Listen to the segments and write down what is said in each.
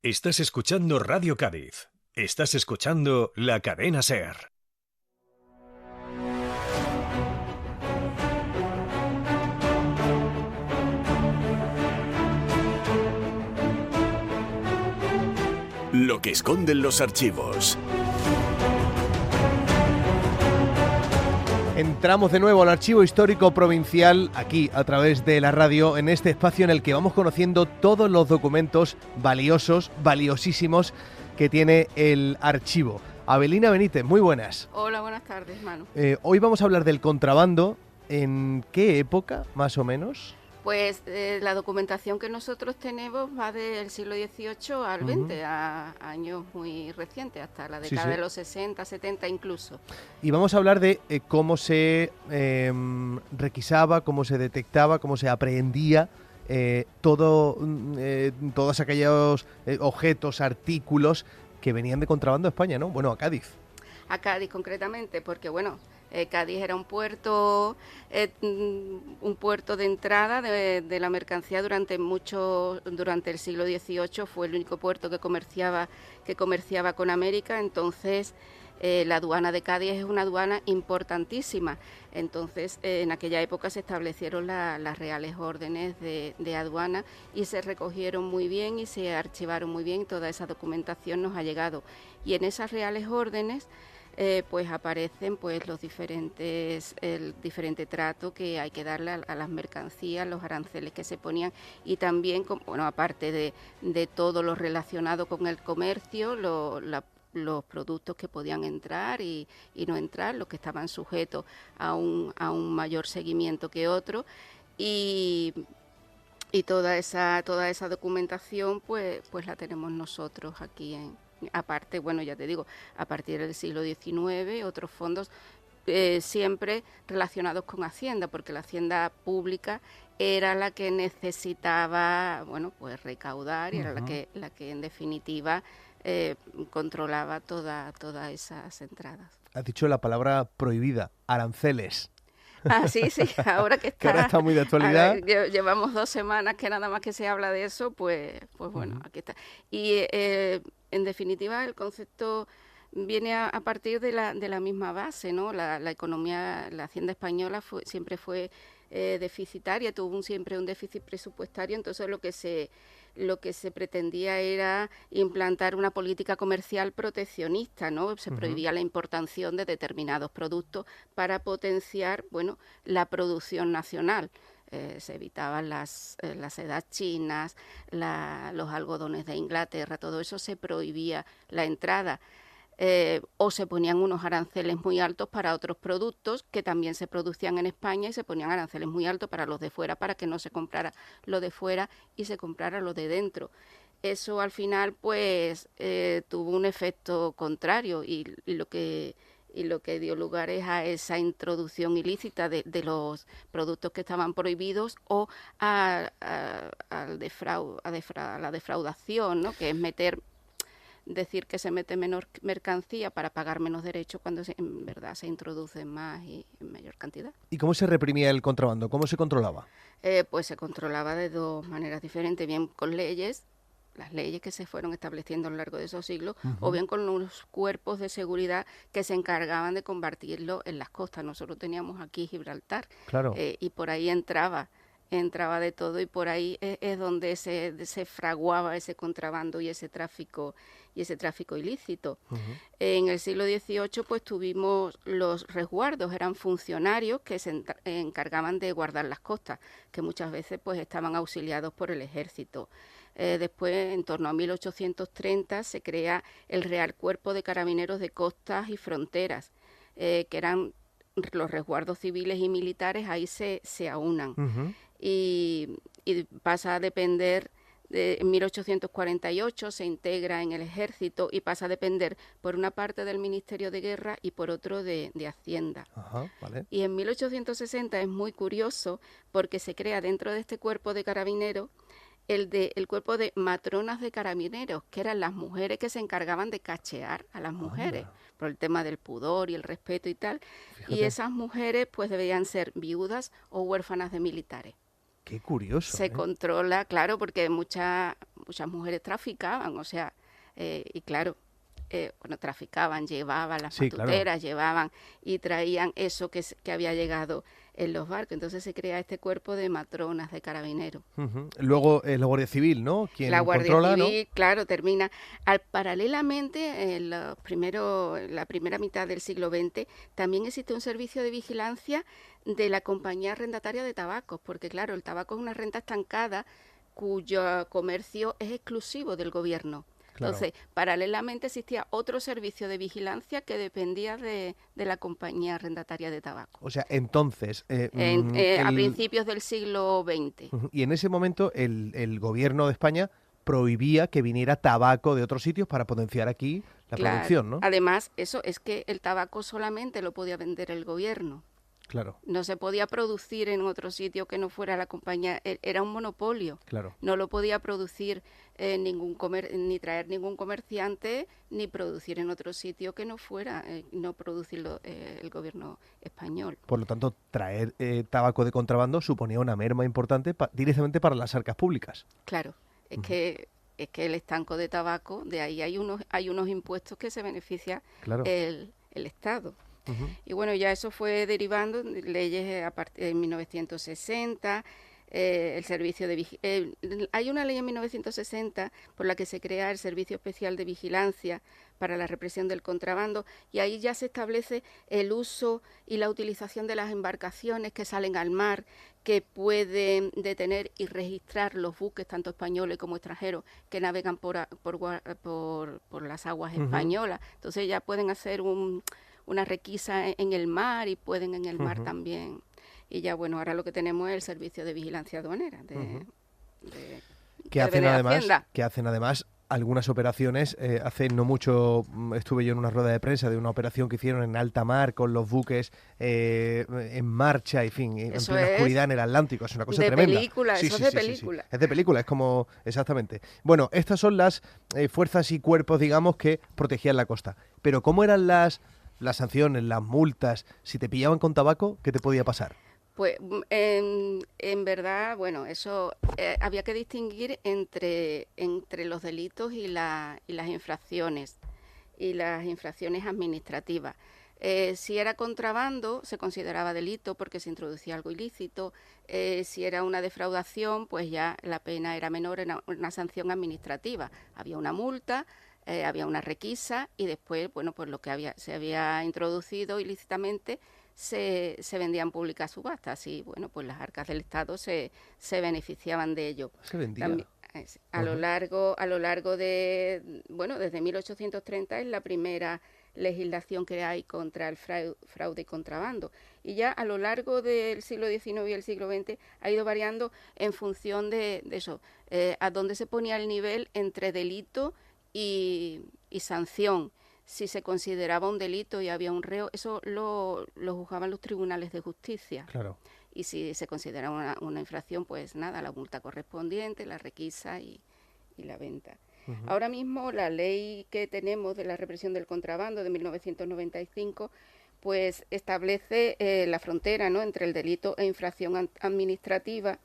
Estás escuchando Radio Cádiz. Estás escuchando La Cadena SER. Lo que esconden los archivos. Entramos de nuevo al Archivo Histórico Provincial, aquí a través de la radio, en este espacio en el que vamos conociendo todos los documentos valiosos, valiosísimos que tiene el archivo. Abelina Benítez, muy buenas. Hola, buenas tardes, Manu. Hoy vamos a hablar del contrabando. ¿En qué época, más o menos? Pues la documentación que nosotros tenemos va del siglo XVIII al XX, a años muy recientes, hasta la década de los 60, 70 incluso. Y vamos a hablar de cómo se requisaba, cómo se detectaba, cómo se aprehendía todos aquellos objetos, artículos que venían de contrabando a España, ¿no? Bueno, a Cádiz. A Cádiz concretamente, porque bueno, Cádiz era un puerto de entrada de la mercancía durante el siglo XVIII, fue el único puerto que comerciaba con América. Entonces la aduana de Cádiz es una aduana importantísima. Entonces en aquella época se establecieron las reales órdenes de aduana y se recogieron muy bien y se archivaron muy bien, toda esa documentación nos ha llegado. Y en esas reales órdenes pues aparecen pues el diferente trato que hay que darle a las mercancías, los aranceles que se ponían, y también, aparte de todo lo relacionado con el comercio, los productos que podían entrar y no entrar, los que estaban sujetos a un mayor seguimiento que otros, y toda esa documentación pues la tenemos nosotros aquí aparte, bueno, ya te digo, a partir del siglo XIX, otros fondos siempre relacionados con Hacienda, porque la Hacienda pública era la que necesitaba, pues recaudar, y era la que en definitiva controlaba todas esas entradas. Has dicho la palabra prohibida, aranceles. Ah, sí, ahora que ahora está muy de actualidad. Llevamos 2 semanas que nada más que se habla de eso, pues bueno, aquí está. Y en definitiva el concepto viene a partir de la misma base, ¿no? La economía, la hacienda española siempre fue deficitaria, tuvo siempre un déficit presupuestario. Entonces lo que se pretendía era implantar una política comercial proteccionista, ¿no? Se prohibía la importación de determinados productos para potenciar, la producción nacional. Se evitaban las sedas chinas, los algodones de Inglaterra, todo eso se prohibía la entrada. O se ponían unos aranceles muy altos para otros productos que también se producían en España, y se ponían aranceles muy altos para los de fuera, para que no se comprara lo de fuera y se comprara lo de dentro. Eso al final pues tuvo un efecto contrario, y lo que dio lugar es a esa introducción ilícita de los productos que estaban prohibidos, o a la defraudación, ¿no? Que es decir que se mete menor mercancía para pagar menos derechos, cuando en verdad se introduce más y en mayor cantidad. ¿Y cómo se reprimía el contrabando? ¿Cómo se controlaba? Pues se controlaba de 2 maneras diferentes, bien con leyes, las leyes que se fueron estableciendo a lo largo de esos siglos, o bien con unos cuerpos de seguridad que se encargaban de combatirlo en las costas. Nosotros teníamos aquí Gibraltar, claro. Y por ahí entraba de todo, y por ahí es donde se fraguaba ese contrabando y ese tráfico ilícito. En el siglo XVIII pues tuvimos los resguardos, eran funcionarios que se encargaban de guardar las costas, que muchas veces pues estaban auxiliados por el ejército. Después, en torno a 1830, se crea el Real Cuerpo de Carabineros de Costas y Fronteras, que eran los resguardos civiles y militares, ahí se aunan. Y pasa a depender, en 1848 se integra en el ejército y pasa a depender por una parte del Ministerio de Guerra y por otro de Hacienda. Vale. Y en 1860 es muy curioso, porque se crea dentro de este cuerpo de carabineros el cuerpo de matronas de carabineros, que eran las mujeres que se encargaban de cachear a las mujeres, por el tema del pudor y el respeto y tal. Fíjate. Y esas mujeres pues debían ser viudas o huérfanas de militares. Qué curioso. Se controla, claro, porque muchas mujeres traficaban, o sea, y claro, traficaban, llevaban las matuteras, llevaban y traían eso que había llegado en los barcos. Entonces se crea este cuerpo de matronas, de carabineros. Luego la Guardia Civil, ¿no? Quien la Guardia controla, Civil, ¿no? claro, termina. Paralelamente, la primera mitad del siglo XX, también existe un servicio de vigilancia de la compañía arrendataria de tabacos, porque claro, el tabaco es una renta estancada cuyo comercio es exclusivo del gobierno. Claro. Entonces, paralelamente existía otro servicio de vigilancia que dependía de la compañía arrendataria de tabaco. O sea, entonces... a principios del siglo XX. Y en ese momento el gobierno de España prohibía que viniera tabaco de otros sitios para potenciar aquí la producción, ¿no? Además, eso es que el tabaco solamente lo podía vender el gobierno. Claro. No se podía producir en otro sitio que no fuera la compañía, era un monopolio. Claro. No lo podía producir ni traer ningún comerciante, ni producir en otro sitio que no fuera, no producirlo el gobierno español. Por lo tanto, traer tabaco de contrabando suponía una merma importante directamente para las arcas públicas. Claro, es que el estanco de tabaco, de ahí hay unos impuestos que se beneficia el Estado. Y bueno, ya eso fue derivando leyes a partir de 1960, el servicio de hay una ley en 1960 por la que se crea el Servicio Especial de Vigilancia para la represión del contrabando, y ahí ya se establece el uso y la utilización de las embarcaciones que salen al mar, que pueden detener y registrar los buques, tanto españoles como extranjeros, que navegan por las aguas españolas. Entonces ya pueden hacer una requisa en el mar y pueden en el mar también. Y ya, bueno, ahora lo que tenemos es el servicio de vigilancia aduanera. Que hacen además algunas operaciones. Hace no mucho estuve yo en una rueda de prensa de una operación que hicieron en alta mar con los buques en marcha, en fin, en plena oscuridad en el Atlántico. Es una cosa tremenda. Película, eso es de película. Es de película, es como, exactamente. Bueno, estas son las fuerzas y cuerpos, digamos, que protegían la costa. Pero ¿cómo eran las sanciones, las multas? Si te pillaban con tabaco, ¿qué te podía pasar? Pues en verdad, bueno, eso había que distinguir entre los delitos y las infracciones administrativas. Si era contrabando, se consideraba delito porque se introducía algo ilícito. Si era una defraudación, pues ya la pena era menor, era una sanción administrativa. Había una multa, había una requisa y después, bueno, pues lo que se había introducido ilícitamente se vendía en pública subasta. Así, bueno, pues las arcas del Estado se beneficiaban de ello. Se vendía. También, a lo largo de, bueno, desde 1830 es la primera legislación que hay contra el fraude y contrabando. Y ya a lo largo del siglo XIX y el siglo XX ha ido variando en función de eso, a dónde se ponía el nivel entre delito y sanción. Si se consideraba un delito y había un reo, eso lo juzgaban los tribunales de justicia. Claro. Y si se consideraba una infracción, pues nada, la multa correspondiente, la requisa y la venta. Ahora mismo la ley que tenemos de la represión del contrabando de 1995, pues establece la frontera, ¿no?, entre el delito e infracción administrativa.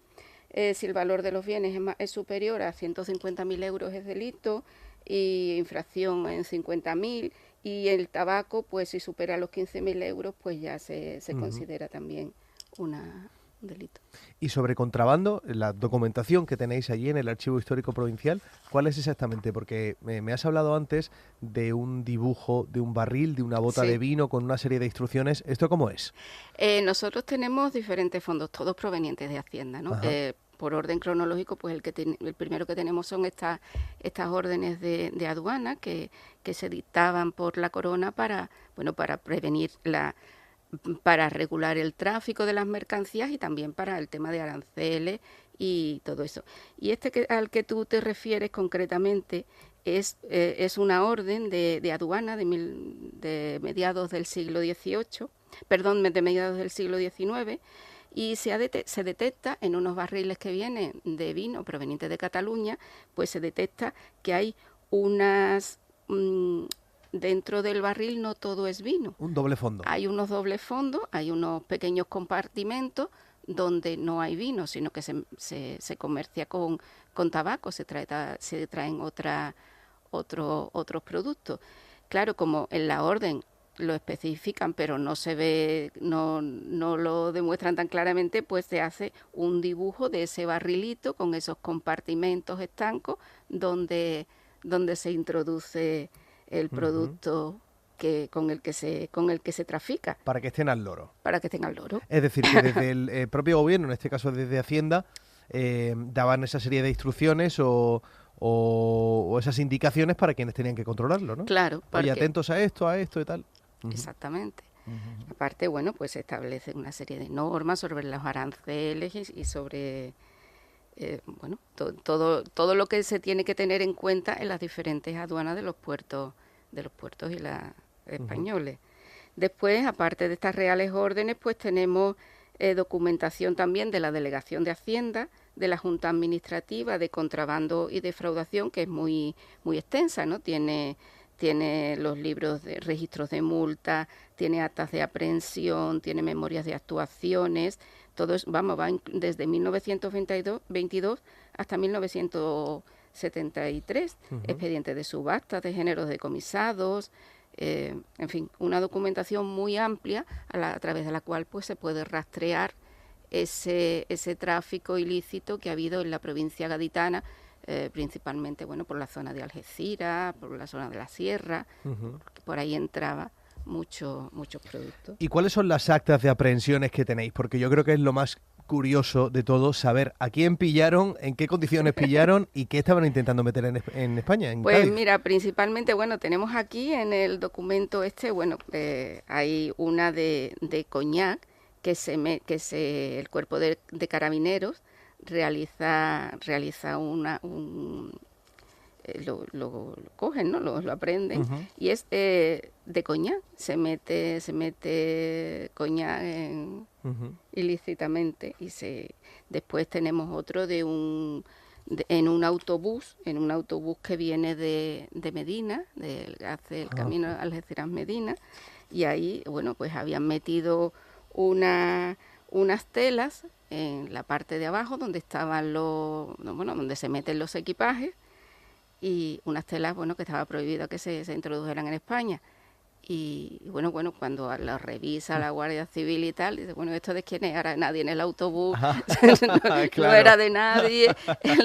Si el valor de los bienes es superior a 150.000 euros es delito, y infracción en 50.000, y el tabaco, pues si supera los 15.000 euros, pues ya se considera también un delito. Y sobre contrabando, la documentación que tenéis allí en el Archivo Histórico Provincial, ¿cuál es exactamente? Porque me has hablado antes de un dibujo de un barril, de una bota de vino con una serie de instrucciones. ¿Esto cómo es? Nosotros tenemos diferentes fondos, todos provenientes de Hacienda, ¿no? Por orden cronológico, pues el primero que tenemos son estas órdenes de aduana que se dictaban por la corona para prevenir para regular el tráfico de las mercancías y también para el tema de aranceles y todo eso. Y al que tú te refieres concretamente es una orden de aduana de mediados del siglo XVIII, de mediados del siglo XIX, y se detecta en unos barriles que vienen de vino provenientes de Cataluña, pues se detecta que hay dentro del barril no todo es vino. Un doble fondo. Hay unos dobles fondos, hay unos pequeños compartimentos donde no hay vino, sino que se comercia con tabaco, se traen otros productos. Claro, como en la orden lo especifican, pero no se ve, no lo demuestran tan claramente, pues se hace un dibujo de ese barrilito con esos compartimentos estancos donde se introduce el producto con el que se trafica. Para que estén al loro. Para que estén al loro. Es decir, que desde el propio gobierno, en este caso desde Hacienda, daban esa serie de instrucciones o esas indicaciones para quienes tenían que controlarlo, ¿no? Claro. Oye, atentos a esto y tal. Exactamente. Aparte, bueno, pues se establece una serie de normas sobre los aranceles y sobre todo lo que se tiene que tener en cuenta en las diferentes aduanas de los puertos y las españoles. Después, aparte de estas reales órdenes, pues tenemos documentación también de la Delegación de Hacienda, de la Junta Administrativa de Contrabando y Defraudación, que es muy muy extensa, ¿no? Tiene los libros de registros de multa, tiene actas de aprehensión, tiene memorias de actuaciones, todo es, va desde 1922 hasta 1973, expedientes de subasta, de géneros decomisados, en fin, una documentación muy amplia a través de la cual pues se puede rastrear ese tráfico ilícito que ha habido en la provincia gaditana, principalmente por la zona de Algeciras, por la zona de la Sierra, porque por ahí entraba muchos productos. ¿Y cuáles son las actas de aprehensiones que tenéis? Porque yo creo que es lo más curioso de todo, saber a quién pillaron, en qué condiciones pillaron y qué estaban intentando meter en España, en Pues Cádiz. mira, principalmente, tenemos aquí en el documento hay una de coñac que el cuerpo de carabineros realiza lo cogen, ¿no? Lo aprenden, y es de coñac, se mete coñac ilícitamente, y después tenemos otro en un autobús que viene de Medina, hace el camino Algeciras-Medina, y ahí, pues habían metido unas telas en la parte de abajo donde estaban donde se meten los equipajes, y unas telas, que estaba prohibido que se introdujeran en España. Y cuando lo revisa la Guardia Civil y tal, dice, ¿esto de quién es? Ahora nadie en el autobús, no era de nadie,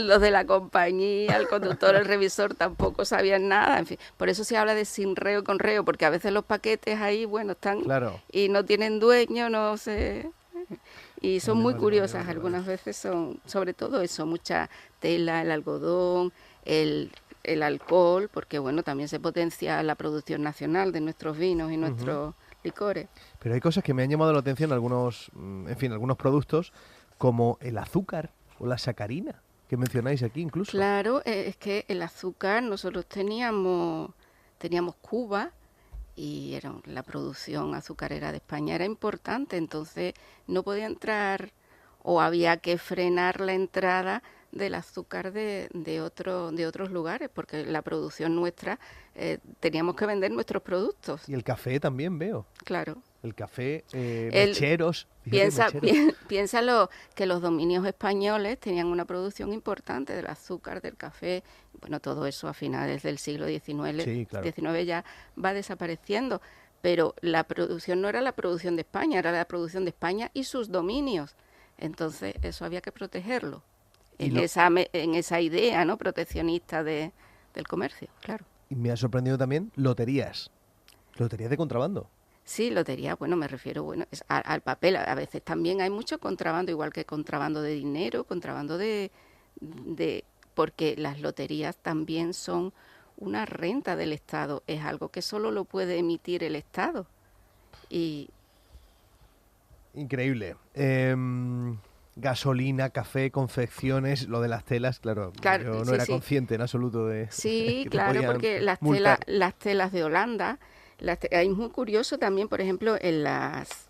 los de la compañía, el conductor, el revisor tampoco sabían nada, en fin. Por eso se habla de sin reo con reo, porque a veces los paquetes ahí, están y no tienen dueño, no sé. Y son muy curiosas, algunas veces son, sobre todo eso, mucha tela, el algodón, el alcohol, porque también se potencia la producción nacional de nuestros vinos y nuestros licores. Pero hay cosas que me han llamado la atención, algunos productos, como el azúcar o la sacarina, que mencionáis aquí incluso. Claro, es que el azúcar, nosotros teníamos Cuba, y la producción azucarera de España era importante, entonces no podía entrar, o había que frenar la entrada del azúcar de otros lugares, porque la producción nuestra, teníamos que vender nuestros productos. Y el café también veo. Claro. El café, mecheros. Piénsalo, que los dominios españoles tenían una producción importante del azúcar, del café, todo eso a finales del siglo XIX, sí, claro. XIX ya va desapareciendo, pero la producción no era la producción de España, era la producción de España y sus dominios, entonces eso había que protegerlo. En esa idea, ¿no?, proteccionista del comercio, claro. Y me ha sorprendido también loterías de contrabando. Sí, lotería, me refiero al papel. A veces también hay mucho contrabando, igual que contrabando de dinero, contrabando porque las loterías también son una renta del Estado, es algo que solo lo puede emitir el Estado. Increíble. Gasolina, café, confecciones, lo de las telas, claro yo no era consciente en absoluto de... Sí, claro, porque las telas de Holanda, es muy curioso también, por ejemplo, en las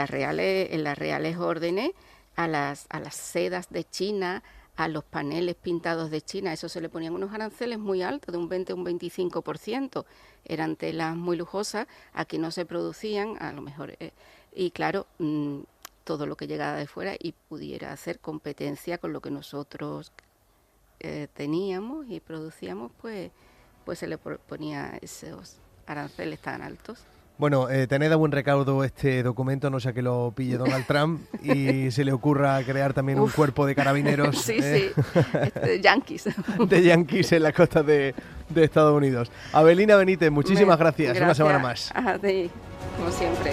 reales órdenes, a las sedas de China, a los paneles pintados de China, eso se le ponían unos aranceles muy altos, de un 20 o un 25%, eran telas muy lujosas, aquí no se producían, a lo mejor, y claro, todo lo que llegara de fuera y pudiera hacer competencia con lo que nosotros teníamos y producíamos, pues se le ponía esos aranceles tan altos. Bueno, tened a buen recaudo este documento, no sea que lo pille Donald Trump y se le ocurra crear también un cuerpo de carabineros sí, yanquis. De yanquis en las costas de Estados Unidos. Avelina Benítez, muchísimas gracias. Una semana más. A ti, como siempre.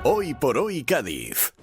Hoy por hoy Cádiz.